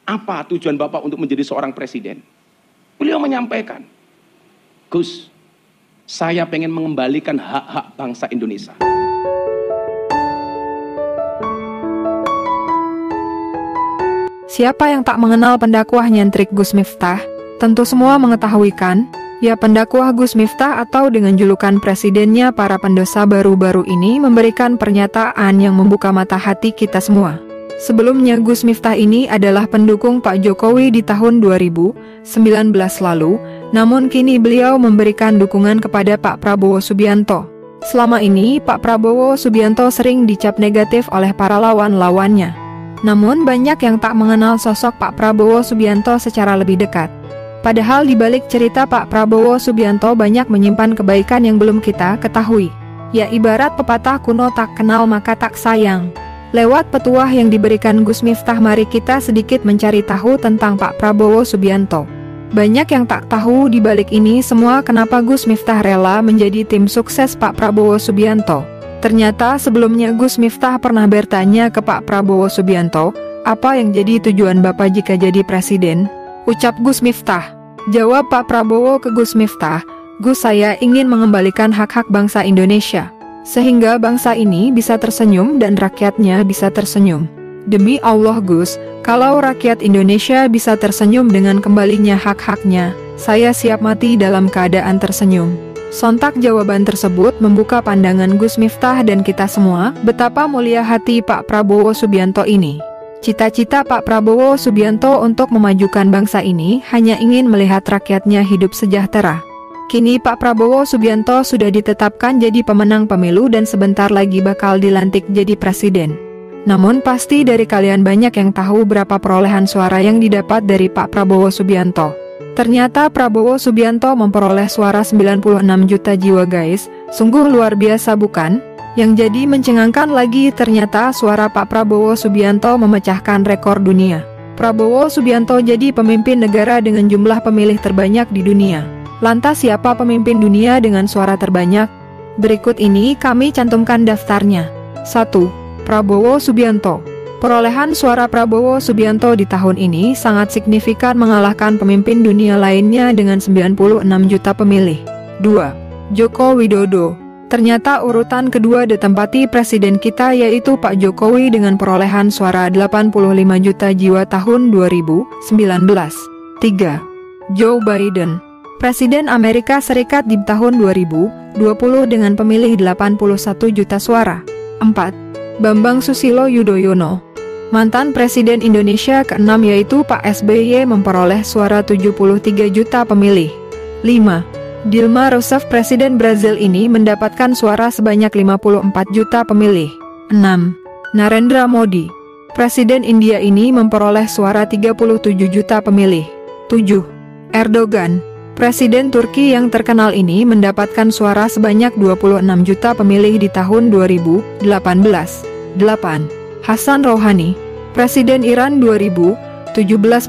Apa tujuan Bapak untuk menjadi seorang presiden? Beliau menyampaikan, Gus, saya pengen mengembalikan hak-hak bangsa Indonesia. Siapa yang tak mengenal pendakwah nyentrik Gus Miftah? Tentu semua mengetahui kan? Ya, pendakwah Gus Miftah atau dengan julukan presidennya para pendosa baru-baru ini memberikan pernyataan yang membuka mata hati kita semua. Sebelumnya Gus Miftah ini adalah pendukung Pak Jokowi di tahun 2019 lalu, namun kini beliau memberikan dukungan kepada Pak Prabowo Subianto. Selama ini Pak Prabowo Subianto sering dicap negatif oleh para lawan-lawannya. Namun banyak yang tak mengenal sosok Pak Prabowo Subianto secara lebih dekat. Padahal di balik cerita Pak Prabowo Subianto banyak menyimpan kebaikan yang belum kita ketahui. Ya, ibarat pepatah kuno, tak kenal maka tak sayang. Lewat petuah yang diberikan Gus Miftah, mari kita sedikit mencari tahu tentang Pak Prabowo Subianto. Banyak yang tak tahu di balik ini semua kenapa Gus Miftah rela menjadi tim sukses Pak Prabowo Subianto. Ternyata sebelumnya Gus Miftah pernah bertanya ke Pak Prabowo Subianto, apa yang jadi tujuan Bapak jika jadi presiden? Ucap Gus Miftah. Jawab Pak Prabowo ke Gus Miftah, Gus, saya ingin mengembalikan hak-hak bangsa Indonesia, sehingga bangsa ini bisa tersenyum dan rakyatnya bisa tersenyum. Demi Allah Gus, kalau rakyat Indonesia bisa tersenyum dengan kembalinya hak-haknya, saya siap mati dalam keadaan tersenyum. Sontak jawaban tersebut membuka pandangan Gus Miftah dan kita semua, betapa mulia hati Pak Prabowo Subianto ini. Cita-cita Pak Prabowo Subianto untuk memajukan bangsa ini hanya ingin melihat rakyatnya hidup sejahtera. Kini Pak Prabowo Subianto sudah ditetapkan jadi pemenang pemilu dan sebentar lagi bakal dilantik jadi presiden. Namun pasti dari kalian banyak yang tahu berapa perolehan suara yang didapat dari Pak Prabowo Subianto. Ternyata Prabowo Subianto memperoleh suara 96 juta jiwa guys, sungguh luar biasa bukan? Yang jadi mencengangkan lagi, ternyata suara Pak Prabowo Subianto memecahkan rekor dunia. Prabowo Subianto jadi pemimpin negara dengan jumlah pemilih terbanyak di dunia. Lantas siapa pemimpin dunia dengan suara terbanyak? Berikut ini kami cantumkan daftarnya. 1. Prabowo Subianto. Perolehan suara Prabowo Subianto di tahun ini sangat signifikan mengalahkan pemimpin dunia lainnya dengan 96 juta pemilih. 2. Joko Widodo. Ternyata urutan kedua ditempati presiden kita yaitu Pak Jokowi dengan perolehan suara 85 juta jiwa tahun 2019. 3. Joe Biden. Presiden Amerika Serikat di tahun 2020 dengan pemilih 81 juta suara. 4. Bambang Susilo Yudhoyono. Mantan Presiden Indonesia ke-6 yaitu Pak SBY memperoleh suara 73 juta pemilih. 5. Dilma Rousseff, Presiden Brazil ini mendapatkan suara sebanyak 54 juta pemilih. 6. Narendra Modi. Presiden India ini memperoleh suara 37 juta pemilih. 7. Erdogan. Presiden Turki yang terkenal ini mendapatkan suara sebanyak 26 juta pemilih di tahun 2018. 8. Hasan Rouhani. Presiden Iran 2017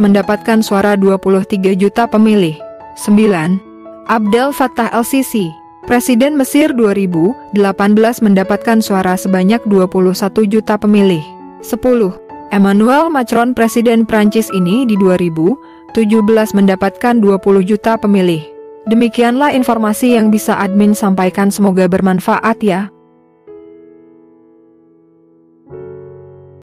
mendapatkan suara 23 juta pemilih. 9. Abdel Fattah el-Sisi. Presiden Mesir 2018 mendapatkan suara sebanyak 21 juta pemilih. 10. Emmanuel Macron. Presiden Prancis ini di 2017 mendapatkan 20 juta pemilih. Demikianlah informasi yang bisa admin sampaikan, semoga bermanfaat ya.